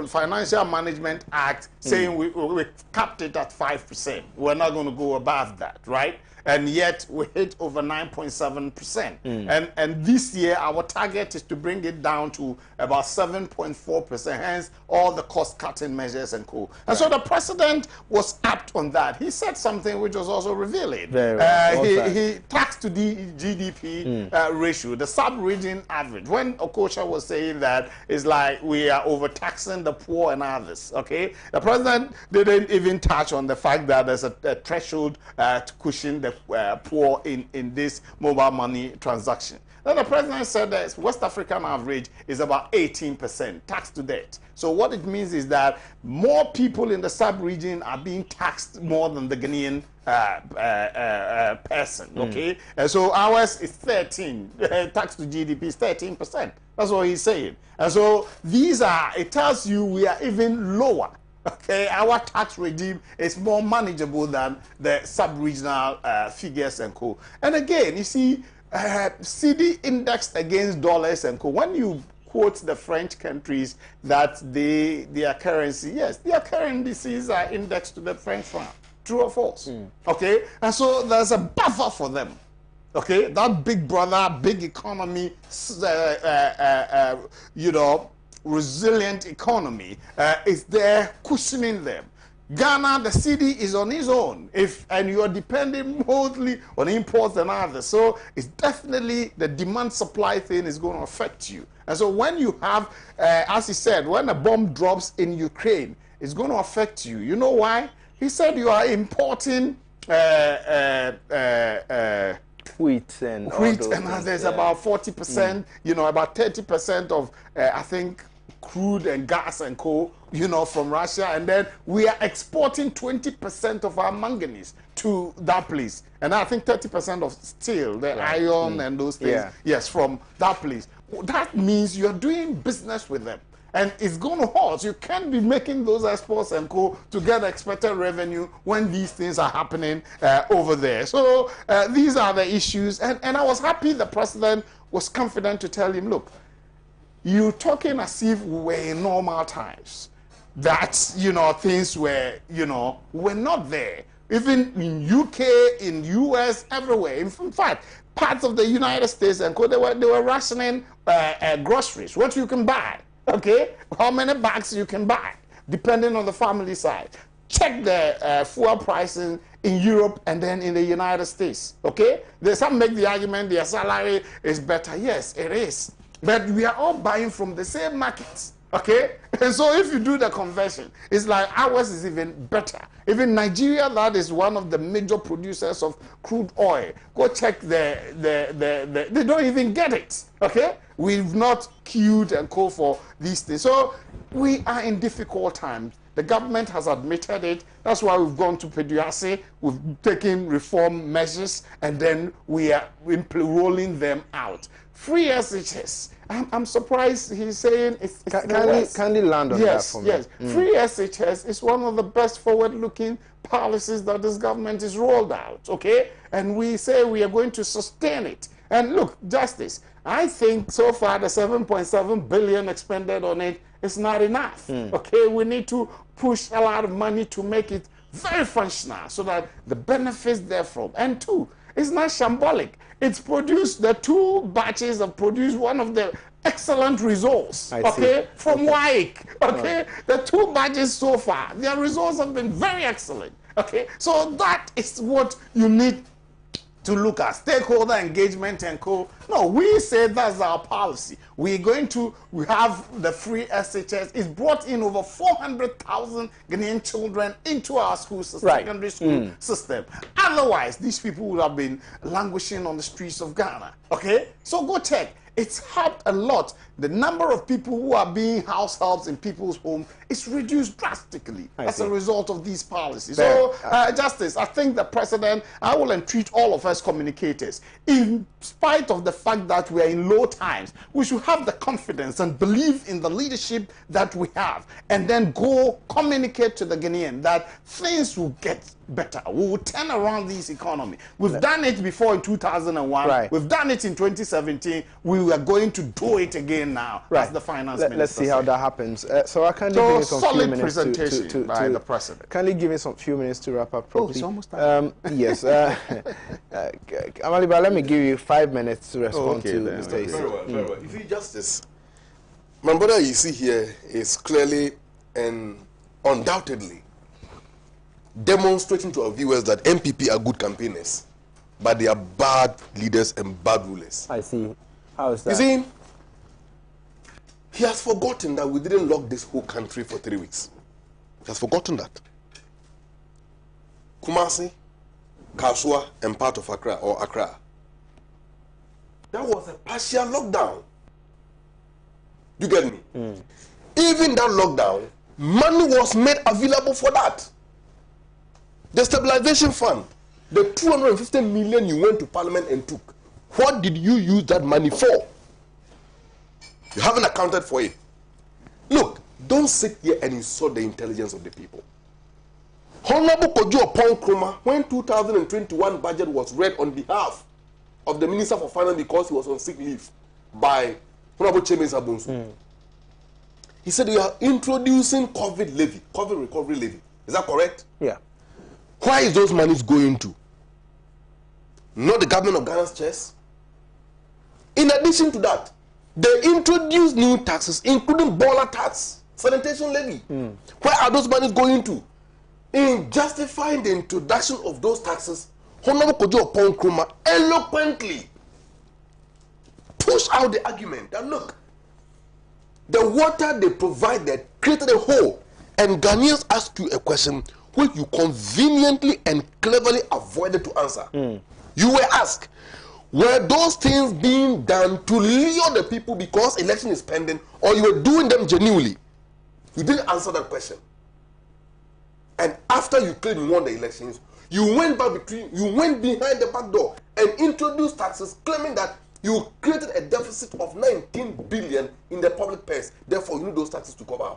Financial Management Act saying we capped it at 5%. We're not going to go above that, right? And yet we hit over 9.7%. And this year our target is to bring it down to about 7.4%, hence all the cost-cutting measures and co. And so the president was apt on that. He said something which was also revealing. Very well. He tax to GDP ratio, the sub-region average. When Okocha was saying that, it's like we are overtaxing the poor and others, okay? The president didn't even touch on the fact that there's a threshold to cushion the poor in this mobile money transaction. Then the president said that West African average is about 18% tax to debt. So what it means is that more people in the sub-region are being taxed more than the Ghanaian person, okay? And so ours is 13, tax to GDP is 13%. That's what he's saying. And so it tells you we are even lower. Okay, our tax regime is more manageable than the sub-regional figures and co. And again, you see, CD indexed against dollars and co. When you quote the French countries that their currency, yes, their currencies are indexed to the French franc. True or false? Okay, and so there's a buffer for them. Okay, that big brother, big economy, resilient economy is there cushioning them. Ghana, the CD is on its own, and you are depending mostly on imports and others. So it's definitely the demand-supply thing is going to affect you. And so when you have, as he said, when a bomb drops in Ukraine, it's going to affect you. You know why? He said you are importing wheat and there's about 40%, about 30% of, I think, crude and gas and coal, from Russia. And then we are exporting 20% of our manganese to that place. And I think 30% of steel, the iron and those things, yes, from that place. That means you're doing business with them. and it's going to halt. You can't be making those exports and co to get expected revenue when these things are happening over there. So these are the issues, and I was happy the president was confident to tell him, look, you're talking as if we were in normal times. That, you know, things were, you know, were not there. Even in UK, in US, everywhere. In fact, parts of the United States and they were rationing groceries, what you can buy, okay? How many bags you can buy, depending on the family size. Check the fuel pricing in Europe and then in the United States, okay? Some make the argument their salary is better. Yes, it is. But we are all buying from the same markets. Okay, and so if you do the conversion, it's like ours is even better. Even Nigeria, that is one of the major producers of crude oil. Go check they don't even get it. Okay, we've not queued and called for these things. So we are in difficult times. The government has admitted it. That's why we've gone to Peduase. We've taken reform measures, and then we are rolling them out. Free SHS. I'm surprised he's saying it's Can you land on that for me? Yes, Free SHS is one of the best forward-looking policies that this government has rolled out, okay? And we say we are going to sustain it. And look, Justice, I think so far the 7.7 billion expended on it is not enough, okay? We need to push a lot of money to make it very functional so that the benefits therefrom. And two, it's not shambolic. It's produced, the 2 batches have produced one of the excellent results, okay, from WAEC, okay? The 2 batches so far, their results have been very excellent, okay? So that is what you need to look at, stakeholder engagement and co. No, we say that's our policy. We have the free SHS. It's brought in over 400,000 Ghanaian children into our schools, secondary school system. Otherwise, these people would have been languishing on the streets of Ghana. Okay? So go check. It's helped a lot. The number of people who are being house helps in people's homes is reduced drastically as a result of these policies. So, Justice, I think the president, I will entreat all of us communicators, in spite of the fact that we are in low times, we should have the confidence and believe in the leadership that we have, and then go communicate to the Ghanaian that things will get better. We will turn around this economy. We've done it before in 2001. Right. We've done it in 2017. We are going to do it again now, as the finance minister Let's see how that happens. So I can give you some few minutes to by the president. Can you give me some few minutes to wrap up properly? Oh, it's almost time. Yes. Amaliba, let me give you 5 minutes to respond to Mr. Isi. Very well, very well. You see, Justice, my brother you see here is clearly and undoubtedly demonstrating to our viewers that MPP are good campaigners, but they are bad leaders and bad rulers. I see. How is that? You see, he has forgotten that we didn't lock this whole country for 3 weeks. He has forgotten that. Kumasi, Kasua, and part of Accra. That was a partial lockdown. You get me? Even that lockdown, money was made available for that. The stabilization fund, the 250 million you went to parliament and took, what did you use that money for? You haven't accounted for it. Look, don't sit here and insult the intelligence of the people. Honorable Kojo Nkrumah, when 2021 budget was read on behalf of the Minister for Finance because he was on sick leave by Honorable Cheme Sabunsu, he said we are introducing COVID levy, COVID recovery levy. Is that correct? Yeah. Where is those monies going to? Not the government of Ghana's chest. In addition to that, they introduced new taxes, including Bola tax, sanitation levy. Where are those monies going to? In justifying the introduction of those taxes, Honorable Kojo Nkrumah eloquently pushed out the argument that look, the water they provide, they created a hole, and Ghanaians asked you a question which you conveniently and cleverly avoided to answer. You were asked, were those things being done to lure the people because election is pending, or you were doing them genuinely? You didn't answer that question. And after you claimed you won the elections, you went behind the back door and introduced taxes, claiming that You created a deficit of 19 billion in the public purse. Therefore, you need those taxes to cover.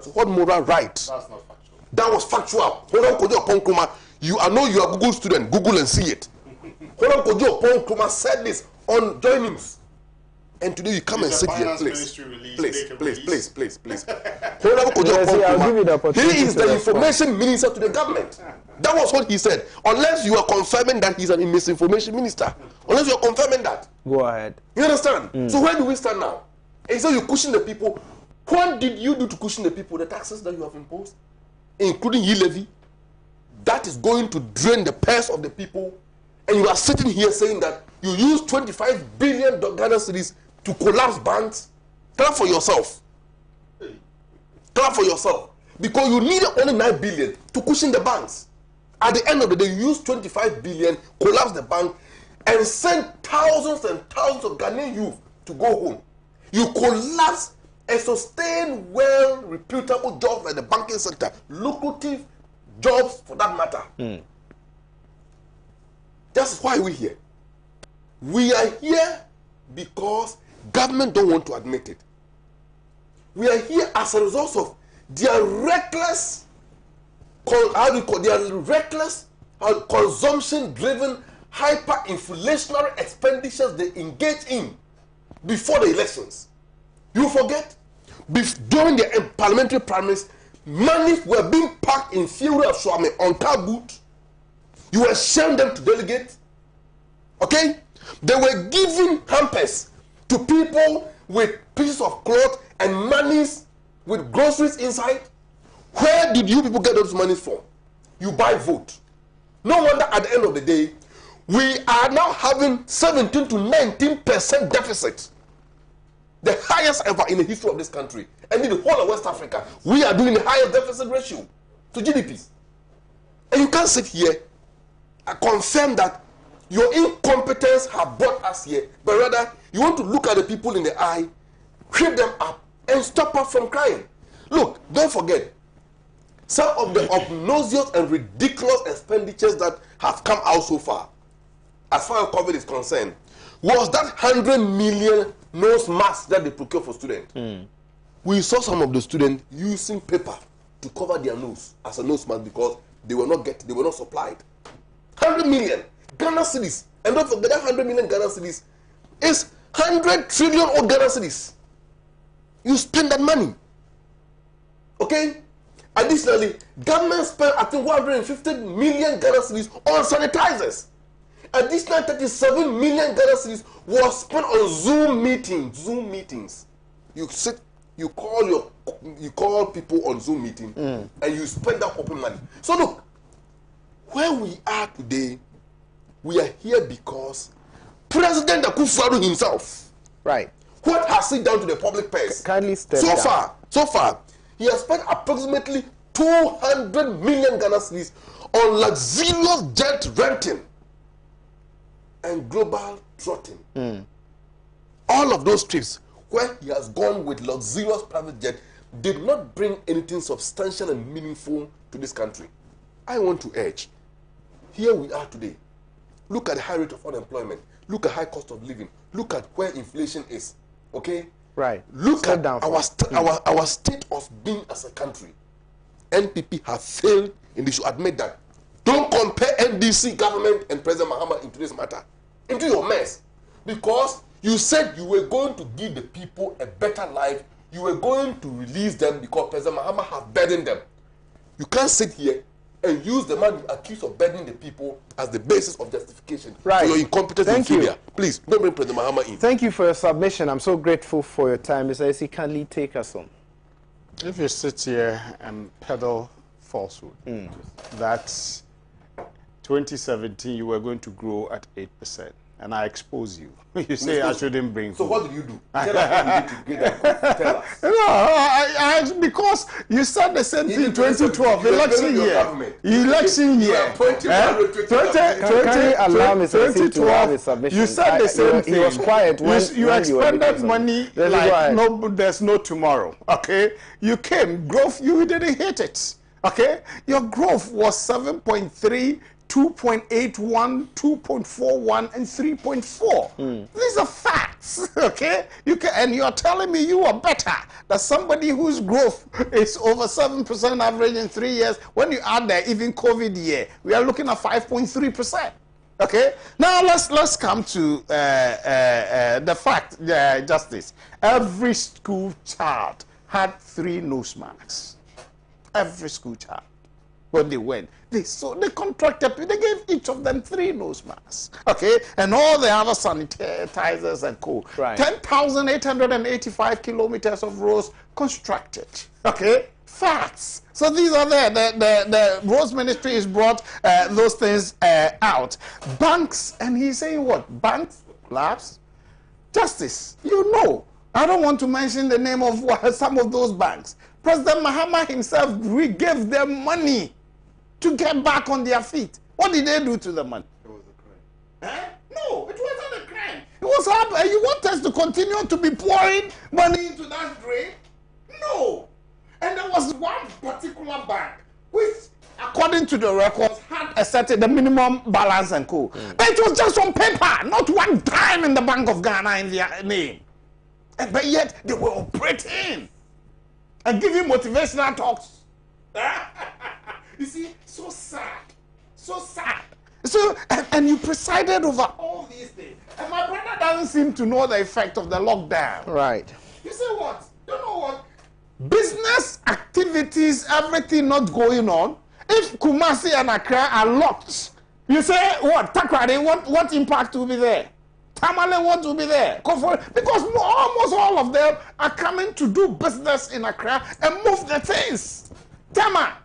So what moral right? That's not factual. That was factual. I know you are a Google student. Google and see it. Horam Kojo Ponkruma said this on Joy News. And today you come and sit here, please. Please. Horam Kojo Ponkruma. He is the information minister to the government. That was what he said. Unless you are confirming that he's a misinformation minister. Unless you are confirming that. Go ahead. You understand? So where do we stand now? And so you cushion the people. What did you do to cushion the people? The taxes that you have imposed, including e-levy, that is going to drain the purse of the people. And you are sitting here saying that you use 25 billion Ghana cedis to collapse banks. Clap for yourself. Clap for yourself. Because you need only 9 billion to cushion the banks. At the end of the day, you use 25 billion, collapse the bank, and send thousands and thousands of Ghanaian youth to go home. You collapse and sustain well-reputable jobs like the banking sector, lucrative jobs for that matter. That's why we're here. We are here because government don't want to admit it. We are here as a result of their reckless, consumption-driven, hyper-inflationary expenditures they engage in before the elections. You forget? During the parliamentary primaries, money were being packed in Fiori of Swami on car boot. You were sharing them to delegate. Okay? They were giving hampers to people with pieces of cloth and monies with groceries inside. Where did you people get those monies from? You buy vote. No wonder at the end of the day, we are now having 17 to 19% deficit. The highest ever in the history of this country. And in the whole of West Africa, we are doing the highest deficit ratio to GDP. And you can't sit here and confirm that your incompetence has brought us here, but rather you want to look at the people in the eye, creep them up, and stop us from crying. Look, don't forget, some of the obnoxious and ridiculous expenditures that have come out so far, as far as COVID is concerned, was that 100 million nose masks that they procure for students. We saw some of the students using paper to cover their nose as a nose mask because they were not supplied. 100 million Ghana cedis, and don't forget that 100 million Ghana cedis is 100 trillion old Ghana cedis. You spend that money, okay? Additionally, government spent I think 150 million Ghana cedis on sanitizers. Additional 37 million Ghana cedis was spent on Zoom meetings. You sit, you call people on Zoom meeting, and you spend that open money. So look, where we are today, we are here because President Akufo-Addo himself, right? What has he done to the public purse? Kindly step down. So far, he has spent approximately 200 million Ghana cedis on luxurious jet renting and global trotting. All of those trips where he has gone with luxurious private jet did not bring anything substantial and meaningful to this country. I want to urge, here we are today. Look at the high rate of unemployment. Look at high cost of living. Look at where inflation is. Okay? Right. Look at our state of being as a country. NPP have failed, and they should admit that. Don't compare NDC government and President Mahama into this matter, into your mess. Because you said you were going to give the people a better life. You were going to release them because President Mahama have burdened them. You can't sit here and use the man accused of burdening the people as the basis of justification for your incompetence and failure. Please, don't bring President Mahama in. Thank you for your submission. I'm so grateful for your time. Mr. Esi, kindly take us on. If you sit here and peddle falsehood, that 2017 you were going to grow at 8%, and I expose you. You say I shouldn't bring food. So what did you do? Tell us what you did to get that. Tell us. No, because you said the same thing in 2012, election year. Election year. 2012, you said the same thing. He was quiet when you expended money like no, there's no tomorrow. Okay? You came, growth, you didn't hit it. Okay? Your growth was 7.3 2.81, 2.41, and 3.4. These are facts, okay? And you're telling me you are better than somebody whose growth is over 7% average in 3 years. When you add the even COVID year, we are looking at 5.3%. Okay, now let's come to the fact, Justice. Every school child had 3 nose masks. Every school child. When they went, they contracted, they gave each of them 3 nose masks. Okay, and all the other sanitizers and co. Right. 10,885 kilometers of roads constructed. Okay, facts. So these are there. The roads ministry has brought those things out. Banks, and he's saying what? Banks, labs, Justice. You know, I don't want to mention the name of some of those banks. President Mahama himself gave them money to get back on their feet. What did they do to the money? It was a crime. No, it wasn't a crime. It was happening. You want us to continue to be pouring money into that drain? No. And there was one particular bank which, according to the records, had the minimum balance and co. But it was just on paper, not one dime in the Bank of Ghana in their name. But yet they were operating and giving motivational talks. You see, so sad. So sad. So, and you presided over all these things. And my brother doesn't seem to know the effect of the lockdown. Right. You say what? You know what? Business activities, everything not going on. If Kumasi and Accra are locked, you say what? Takrady, what impact will be there? Tamale, what will be there? Because almost all of them are coming to do business in Accra and move the things. Tama,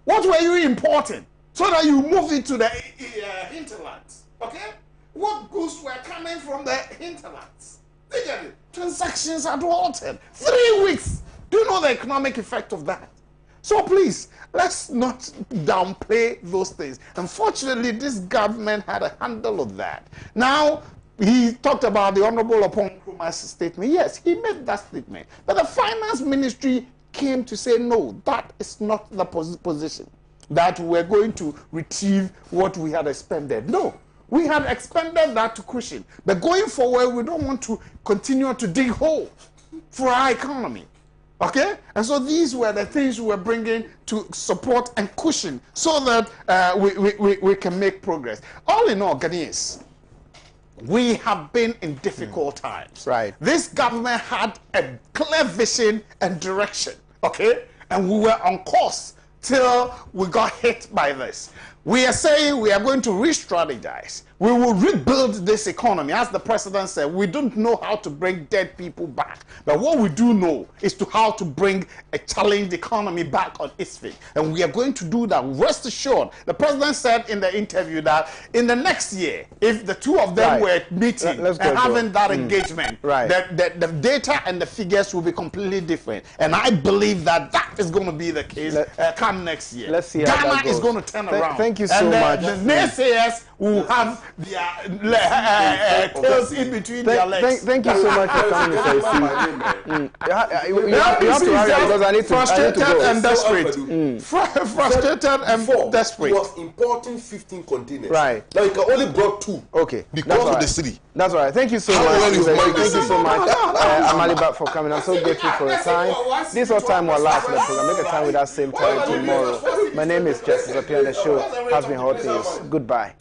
what were you importing so that you move it to the hinterlands? Okay? What goods were coming from the hinterlands? They get it. Transactions are halted. 3 weeks. Do you know the economic effect of that? So please, let's not downplay those things. Unfortunately, this government had a handle of that. Now, he talked about the Honorable Opon Nkrumah's statement. Yes, he made that statement. But the finance ministry came to say, no, that is not the position, that we're going to retrieve what we had expended. No, we had expended that to cushion. But going forward, we don't want to continue to dig holes for our economy. Okay? And so these were the things we were bringing to support and cushion so that we can make progress. All in all, Ghanaians, we have been in difficult times. Right. This government had a clear vision and direction, okay? And we were on course till we got hit by this. We are saying we are going to re-strategize. We will rebuild this economy. As the president said, we don't know how to bring dead people back. But what we do know is how to bring a challenged economy back on its feet. And we are going to do that. Rest assured. The president said in the interview that in the next year, if the two of them were meeting and having that engagement, the data and the figures will be completely different. And I believe that that is going to be the case come next year. Let's see how Ghana that goes. is going to turn around. Thank you so much. The naysayers will have their tails in between their legs. Thank you so much for coming to say. You have to hurry because I need to frustrated go. And desperate. Frustrated and desperate. It was importing 15 containers. Right. Now you can only brought 2. Okay. Because of the city. That's all right. Thank you so much. Thank you so much, Amaliba, for coming. I'm so grateful for your time. This whole time will last in the program. Make a time with us same time tomorrow. My name is Justice Appiah. The show has been hot news. Goodbye.